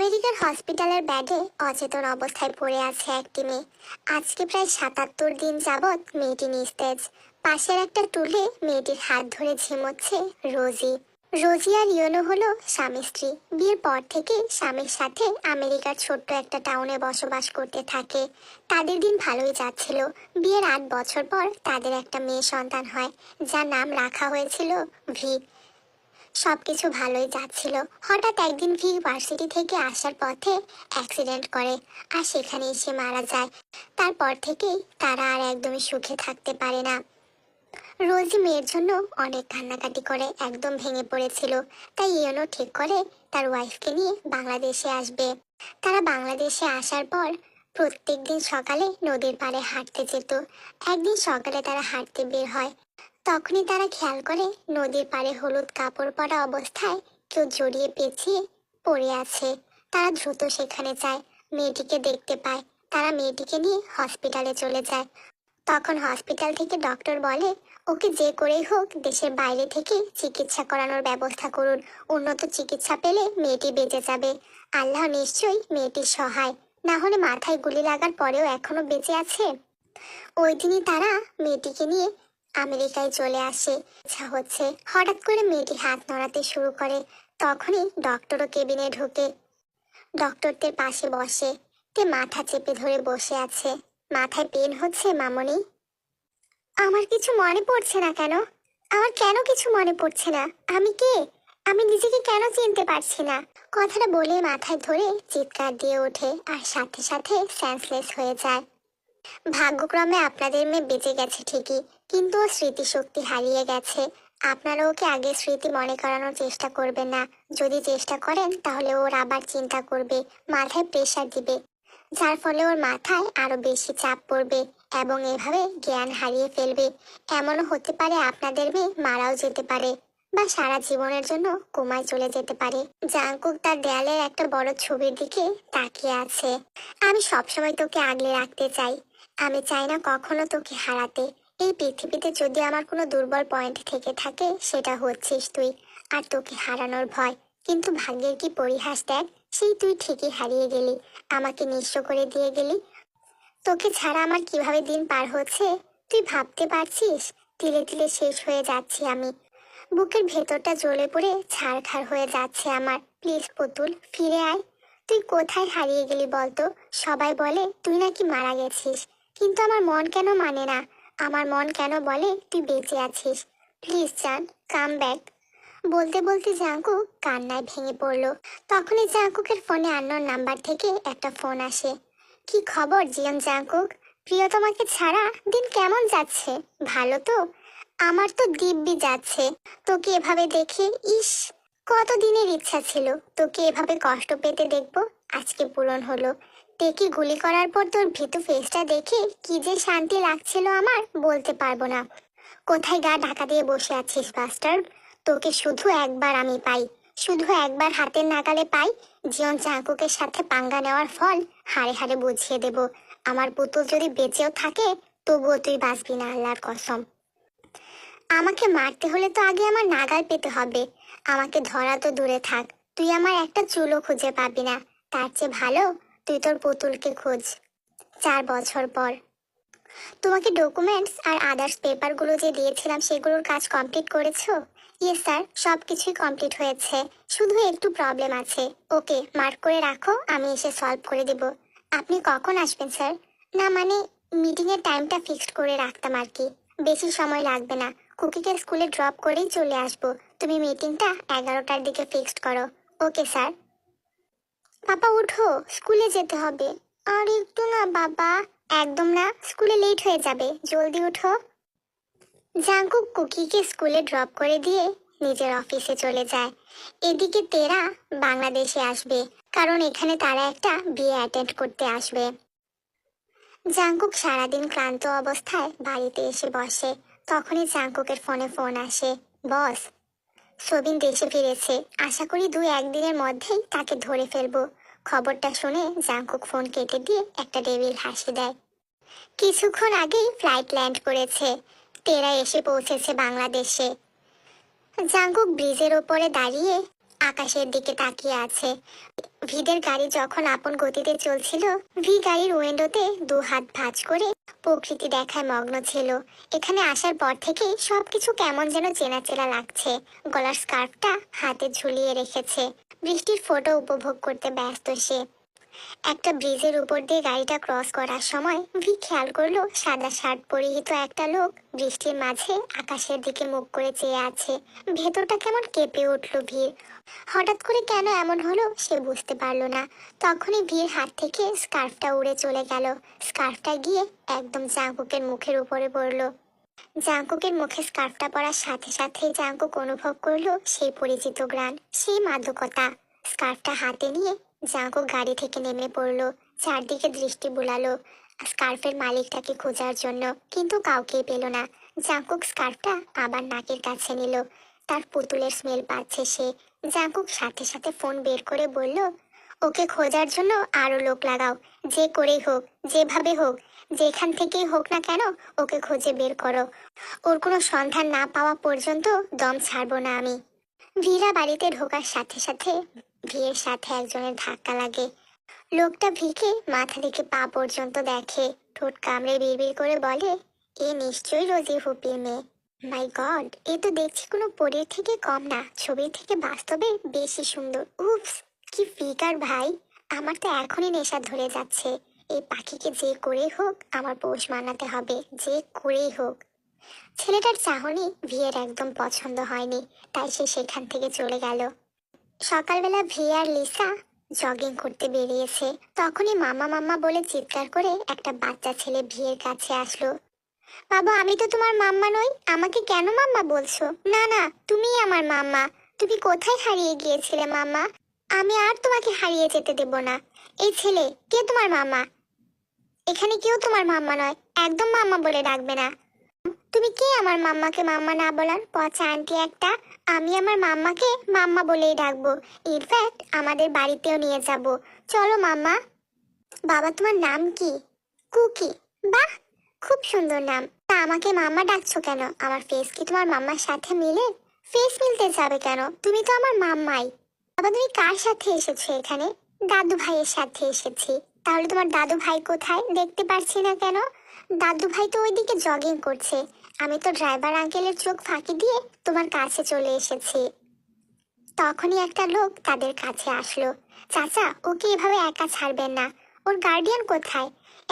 আমেরিকার হসপিটালের বেডে অচেতন অবস্থায় পড়ে আছে একটি মেয়ে। আজকে প্রায় ৭৭ দিন যাবৎ মেয়েটি নিস্তেজ। পাশের একটা টুলে মেয়েটির হাত ধরে ঝিমোচ্ছে রোজি। রোজি আর ইয়োনো হলো স্বামী স্ত্রী। বিয়ের পর থেকে স্বামীর সাথে আমেরিকার ছোট্ট একটা টাউনে বসবাস করতে থাকে। তাদের দিন ভালোই যাচ্ছিল। বিয়ের ৮ বছর পর তাদের একটা মেয়ে সন্তান হয়, যার নাম রাখা হয়েছিল ভি। সবকিছু ভালোই যাচ্ছিল। হঠাৎ একদিন ভি ভার্সিটি থেকে আসার পথে অ্যাক্সিডেন্ট করে, আর সেখানে এসে মারা যায়। তারপর থেকেই তারা আর একদমই সুখে থাকতে পারে না। রোজি মেয়ের জন্য অনেক কান্নাকাটি করে একদম ভেঙে পড়েছিল। তাই ইয়োনো ঠিক করে তার ওয়াইফকে নিয়ে বাংলাদেশে আসবে। তারা বাংলাদেশে আসার পর প্রত্যেকদিন সকালে নদীর পাড়ে হাঁটতে যেত। একদিন সকালে তারা হাঁটতে বের হয়, তখনই তারা খেয়াল করে নদীর পাড়ে হলুদ কাপড় পরা অবস্থায় কেউ জড়িয়ে পেঁচিয়ে পড়ে আছে। তারা দ্রুত সেখানে যায়, মেয়েটিকে দেখতে পায়। তারা মেয়েটিকে নিয়ে হসপিটালে চলে যায়। তখন হসপিটাল থেকে ডক্টর বলে, ওকে যে করেই হোক দেশের বাইরে থেকে চিকিৎসা করানোর ব্যবস্থা করুন। উন্নত চিকিৎসা পেলে মেয়েটি বেঁচে যাবে। আল্লাহ নিশ্চয়ই মেয়েটির সহায়, না হলে মাথায় গুলি লাগার পরেও এখনো বেঁচে আছে। ওই দিনই তারা মেয়েটিকে নিয়ে আমেরিকায় চলে আসে। ইচ্ছা হচ্ছে, হঠাৎ করে মেয়েটি হাত নড়াতে শুরু করে। তখনই ডক্টরও কেবিনে ঢোকে। ডক্টরদের পাশে বসে। তে মাথা চেপে ধরে বসে আছে। মাথায় পেন হচ্ছে মামনি? আমার কিছু মনে পড়ছে না কেন? আমার কেন কিছু মনে পড়ছে না? আমি কে? আমি নিজেকে কেন চিনতে পারছি না? কথাটা বলে মাথায় ধরে চিৎকার দিয়ে ওঠে, আর সাথে সাথে সেন্সলেস হয়ে যায়। ভাগ্যক্রমে আপনাদের মেয়ে বেঁচে গেছে ঠিকই, কিন্তু ওর স্মৃতিশক্তি হারিয়ে গেছে। আপনারা ওকে আগে স্মৃতি মনে করানোর চেষ্টা করবেন না। যদি চেষ্টা করেন তাহলে ওর আবার চিন্তা করবে, মাথায় প্রেশার দিবে, যার ফলে ওর মাথায় আরো বেশি চাপ পড়বে এবং এভাবে জ্ঞান হারিয়ে ফেলবে। এমনও হতে পারে আপনাদের মেয়ে মারাও যেতে পারে, বা সারা জীবনের জন্য কোমায় চলে যেতে পারে। জাংকুক তার দেয়ালের একটা বড় ছবির দিকে তাকিয়ে আছে। আমি সবসময় তোকে আগলে রাখতে চাই। আমি চাই না কখনো তোকে হারাতে। এই পৃথিবীতে যদি আমার কোনো দুর্বল পয়েন্ট থেকে থাকে, সেটা হচ্ছিস তুই, আর তোকে হারানোর ভয়। কিন্তু ভাগ্যের কি পরিহাস দেখ, সেই তুই ঠিকই হারিয়ে গেলি, আমাকে নিঃস্ব করে দিয়ে গেলি। তোকে ছাড়া আমার কিভাবে দিন পার হচ্ছে তুই ভাবতে পারছিস? তিলে তিলে শেষ হয়ে যাচ্ছি আমি। বুকের ভেতরটা জ্বলে পড়ে ছারখার হয়ে যাচ্ছে আমার। প্লিজ পুতুল, ফিরে আয়। তুই কোথায় হারিয়ে গেলি বলতো? সবাই বলে তুই নাকি মারা গেছিস, কিন্তু আমার মন কেন মানে না? আমার মন কেন বলে তুই বেঁচে আছিস? প্লিজ জান, কাম ব্যাক। বলতে বলতে জাঙ্কুক কান্নায় ভেঙে পড়ল। তখনই জাঙ্কুকের ফোনে আন্নোর নাম্বার থেকে একটা ফোন আসে। কি খবর জিয়ন জাঙ্কুক? প্রিয়তমাকে ছাড়া দিন কেমন যাচ্ছে? ভালো তো? আমার তো দিব্যি যাচ্ছে। তোকে এভাবে দেখে ইস, কতদিনের ইচ্ছা ছিল তোকে এভাবে কষ্ট পেতে দেখবো, আজকে পূরণ হলো। টেকি গুলি করার পর তোর ভীতু ফেসটা দেখে কি যে শান্তি লাগছিল আমার, বলতে পারবো না। কোথায় গা ঢাকা দিয়ে বসে আছিস বাস্টার্ড? তোকে শুধু একবার আমি পাই, শুধু একবার হাতের নাগালে পাই। জিয়ন চাকুকের সাথে পাঙ্গা নেওয়ার ফল হাড়ে হাড়ে বুঝিয়ে দেব। আমার পুতুল যদি বেঁচেও থাকে, তবুও তুই বাঁচবি না, আল্লাহর কসম। আমাকে মারতে হলে তো আগে আমার নাগাল পেতে হবে। আমাকে ধরা তো দূরে থাক, তুই আমার একটা চুলও খুঁজে পাবি না। তার চেয়ে ভালো তুই তোর পুতুলকে খোঁজ। 4 বছর পর। তোমাকে ডকুমেন্টস আর আদার্স পেপারগুলো যে দিয়েছিলাম সেগুলোর কাজ কমপ্লিট করেছো? ইয়েস স্যার, সব কিছুই কমপ্লিট হয়েছে। শুধু একটু প্রবলেম আছে। ওকে, মার্ক করে রাখো, আমি এসে সলভ করে দেব। আপনি কখন আসবেন স্যার? না মানে, মিটিংয়ের টাইমটা ফিক্সড করে রাখতাম আর কি। বেশি সময় লাগবে না, কুকিকে স্কুলে ড্রপ করেই চলে আসবো। তুমি মিটিংটা 11টার দিকে ফিক্সড করো। Okay sir. পাপা উঠো, স্কুলে যেতে হবে। আর একটু না বাবা। একদম না, স্কুলে লেট হয়ে যাবে, জলদি উঠো। জাঙ্কুক কুকিকে স্কুলে ড্রপ করে দিয়ে নিজের অফিসে চলে যায়। এদিকে তেরা বাংলাদেশে আসবে, কারণ এখানে তারা একটা বিয়ে অ্যাটেন্ড করতে আসবে। জাঙ্কুক সারাদিন ক্লান্ত অবস্থায় বাড়িতে এসে বসে। তখনই জাঙ্কুকের ফোনে ফোন আসে। বস, সবিন দেশে ফিরেছে। আশা করি 2-1 দিনের মধ্যেই তাকে ধরে ফেলবো। খবরটা শুনে জাঙ্কুক ফোন কেটে দিয়ে একটা ডেভিল হাসি দেয়। কিছুক্ষণ আগেই ফ্লাইট ল্যান্ড করেছে। তেরা এসে পৌঁছেছে বাংলাদেশে। জাঙ্কুক ব্রিজের ওপরে দাঁড়িয়ে আকাশের দিকে তাকিয়ে আছে। ভিদের গাড়ি যখন আপন গতিতে চলছিল, ভি গাড়ির উইন্ডোতে দু হাত ভাঁজ করে প্রকৃতি দেখায় মগ্ন ছিল। এখানে আসার পর থেকে সবকিছু কেমন যেন চেনা চেনা লাগছে। গলার স্কার্ফটা হাতে ঝুলিয়ে রেখেছে, বৃষ্টির ফোঁটা উপভোগ করতে ব্যস্ত সে। একটা ব্রিজের উপর দিয়ে গাড়িটা ক্রস করার সময় ভি খেয়াল করলো সাদা শার্ট পরিহিত একটা লোক বৃষ্টির মাঝে আকাশের দিকে মুখ করে চেয়ে আছে। ভেতরটা কেমন কেঁপে উঠল ভিড়। হঠাৎ করে কেন এমন হলো সে বুঝতে পারলো না। তখনই ভিড় হাত থেকে স্কার্ফটা উড়ে চলে গেল। স্কার্ফটা গিয়ে একদম জাঙ্কুকের মুখের উপরে পড়লো। জাঙ্কুকের মুখে স্কার্ফটা পরার সাথে সাথে জাঙ্কুক অনুভব করলো সেই পরিচিত গ্রান, সেই মাদকতা। স্কার্ফটা হাতে নিয়ে জাঙ্কুক গাড়ি থেকে নেমে পড়লো। চারদিকে দৃষ্টি বুলালো স্কার্ফের মালিকটাকে খোঁজার জন্য, কিন্তু কাউকেই পেল না। জাঙ্কুক স্কার্ফটা আবার নাকের কাছে নিল। তার পুতুলের স্মেল পাচ্ছে সে। জাঙ্কুক সাথে সাথে ফোন বের করে বলল, ওকে খোঁজার জন্য আরো লোক লাগাও। যে করেই হোক, যেভাবে হোক, যেখান থেকেই হোক না কেন, ওকে খুঁজে বের করো। ওর কোনো সন্ধান না পাওয়া পর্যন্ত দম ছাড়বো না আমি। ভীরা বাড়িতে ঢোকার সাথে সাথে ভিয়ের সাথে একজনের ধাক্কা লাগে। লোকটা ভিকে মাথা থেকে পা পর্যন্ত দেখে, ঠোঁট কামড়ে বিড়বিড় করে বলে, এ নিশ্চয়ই রোজি ফুপির মেয়ে। মাই গড, এ তো দেখছি কোনো পরীর থেকে কম না, ছবির থেকে বাস্তবে বেশি সুন্দর। উপস, কি ফিগার ভাই! আমার তো এখনই নেশা ধরে যাচ্ছে। এই পাখিকে যে করেই হোক আমার পোষ মানাতে হবে, যে করেই হোক। ছেলেটার চাহনি ভিয়ের একদম পছন্দ হয়নি, তাই সে সেখান থেকে চলে গেল। সকালবেলা ভি আর লিসা জগিং করতে বেরিয়েছে। তখনই মামা মাম্মা বলে চিৎকার করে একটা বাচ্চা ছেলে ভিয়ের কাছে আসলো। বাবা, আমি তো তোমার মাম্মা নই, আমাকে কেন মাম্মা বলছো? না না, তুমিই আমার মাম্মা। তুমি কোথায় হারিয়ে গিয়েছিলে মাম্মা? আমি আর তোমাকে হারিয়ে যেতে দেব না। এই ছেলে, কে তোমার মাম্মা? এখানে কেউ তোমার মাম্মা নয়, একদম মাম্মা বলে ডাকবে না। তুমি কে আমার মাম্মাকে মাম্মা না বলার পচা আন্টি একটা? আমি আমার মাম্মাকে মাম্মা বলেই ডাকবো। ইনফ্যাক্ট আমাদের বাড়িতেও নিয়ে যাব। চলো মাম্মা। বাবা, তোমার নাম কি? কুকি। বাহ, খুব সুন্দর নাম। তা আমাকে মাম্মা ডাকছো কেন? আমার ফেস কি তোমার মাম্মার সাথে মিলে? ফেস মিলতে যাবে কেন? তুমি তো আমার মাম্মাই। বাবা, তুমি কার সাথে এসেছো এখানে? দাদু ভাইয়ের সাথে এসেছি। তাহলে তোমার দাদু ভাই কোথায়? দেখতে পারছি না কেন? দাদু ভাই তো ওইদিকে জগিং করছে। আমি তো ড্রাইভার আঙ্কেলের চোখ ফাঁকি দিয়ে তোমার কাছে চলে এসেছি। তখনই একটা লোক তাদের কাছে আসলো। চাচা, ওকে এভাবে একা ছাড়বেন না। ওর গার্ডিয়ান কোথায়?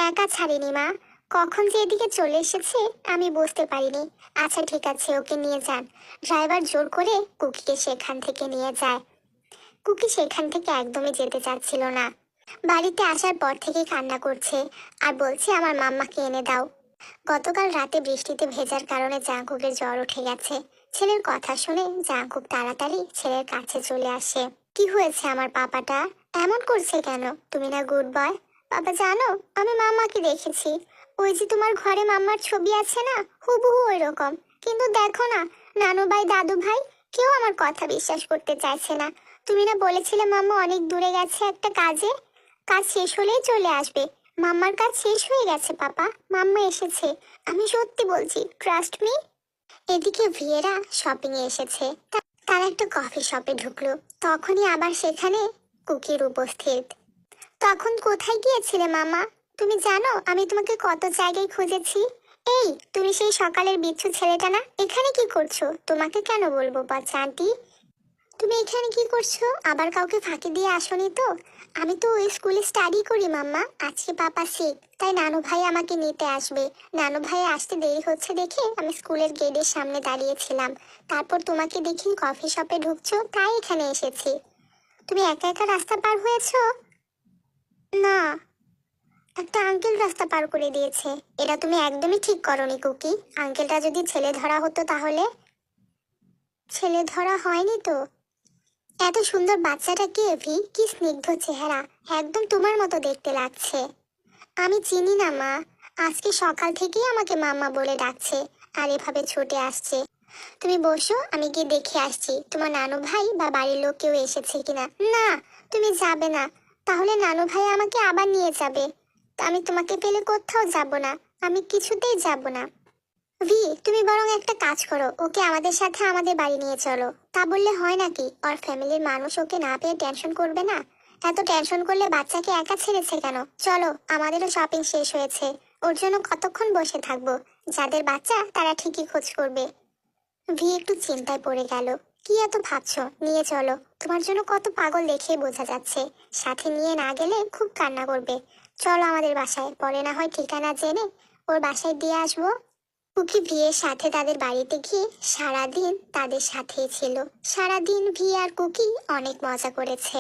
একা ছাড়িনি মা, কখন যে এদিকে চলে এসেছে আমি বুঝতে পারিনি। আচ্ছা ঠিক আছে, ওকে নিয়ে যান। ড্রাইভার জোর করে কুকিকে সেখান থেকে নিয়ে যায়। কুকি সেখান থেকে একদমই যেতে চাচ্ছিল না। বাড়িতে আসার পর থেকে কান্না করছে আর বলছে, আমার মাম্মাকে এনে দাও। গতকাল রাতে বৃষ্টিতে ভেজার কারণে জাঙ্কুকের জ্বর উঠে গেছে। ছেলের কথা শুনে জাঙ্কুক তাড়াতাড়ি ছেলের কাছে চলে আসে। কি হয়েছে আমার পাপাটা? এমন করছে কেন? তুমি না গুড বয়? বাবা জানো, আমি মাম্মাকে দেখেছি। ওই যে তোমার ঘরে মাম্মার ছবি আছে না, হুবহু ওই রকম। কিন্তু দেখো না, নানু ভাই দাদু ভাই কেউ আমার কথা বিশ্বাস করতে চাইছে না। তুমি না বলেছিলে মাম্মা অনেক দূরে গেছে একটা কাজে? কাজ শেষ হলেই চলে আসবে। মাম্মার কাজ শেষ হয়ে গেছে পাপা, মাম্মা এসেছে। আমি সত্যি বলছি, ট্রাস্ট মি। এদিকে ভিয়েরা শপিং এ এসেছে। তারা একটা কফি শপে ঢুকলো। তখনই আবার সেখানে কুকির উপস্থিত। তখন কোথায় গিয়েছিলে মামা? তুমি জানো আমি তোমাকে কত জায়গায় খুঁজেছি। এই, তুমি সেই সকালের বিচ্ছু ছেলেটা না? এখানে কি করছো? তোমাকে কেন বলবো বাচ্চা আন্টি। তুমি এখানে কি করছো? আবার কাউকে ফাঁকি দিয়ে আসোনি তো? আমি তো ওই স্কুলে স্টাডি করি মাম্মা। আজকে পাপা শিখ, তাই নানু ভাই আমাকে নিতে আসবে। নানু ভাই আসতে দেরি হচ্ছে দেখে আমি স্কুলের গেটের সামনে দাঁড়িয়েছিলাম। তারপর তোমাকে দেখি কফি শপে ঢুকছো, তাই এখানে এসেছি। তুমি একা একা রাস্তা পার হয়েছো? না, একটা আঙ্কেল রাস্তা পার করে দিয়েছে। এটা তুমি একদমই ঠিক করোনি কুকি। আঙ্কেলটা যদি ছেলে ধরা হতো তাহলে? ছেলে ধরা হয়নি তো। এত সুন্দর বাচ্চাটা কে ভি? কি স্নিগ্ধ চেহারা, একদম তোমার মতো দেখতে লাগছে। আমি চিনি না মা, আজকে সকাল থেকেই আমাকে মাম্মা বলে ডাকছে আর এভাবে ছুটে আসছে। তুমি বসো, আমি গিয়ে দেখে আসছি তোমার নানু ভাই বা বাড়ির লোক কেউ এসেছে কিনা। না, তুমি যাবে না, তাহলে নানু ভাই আমাকে আবার নিয়ে যাবে। আমি তোমাকে ফেলে কোথাও যাব না, আমি কিছুতেই যাব না। ভি, তুমি বরং একটা কাজ করো, ওকে আমাদের সাথে আমাদের বাড়ি নিয়ে চলো। তা বললে হয় নাকি? ওর ফ্যামিলির মানুষ ওকে না পেয়ে টেনশন করবে না? এত টেনশন করলে বাচ্চাকে একা ছেড়েছে কেন? চলো, আমাদেরও শপিং শেষ হয়েছে। ওর জন্য কতক্ষণ বসে থাকবো? যাদের বাচ্চা তারা ঠিকই খোঁজ করবে। ভি একটু চিন্তায় পড়ে গেল। কি এত ভাবছো? নিয়ে চলো, তোমার জন্য কত পাগল দেখে বোঝা যাচ্ছে। সাথে নিয়ে না গেলে খুব কান্না করবে। চলো আমাদের বাসায়, পরে না হয় ঠিকানা জেনে ওর বাসায় দিয়ে আসবো। কুকি ভিয়ের সাথে তাদের বাড়িতে গিয়ে সারাদিন তাদের সাথেই ছিল। সারাদিন ভি আর কুকি অনেক মজা করেছে।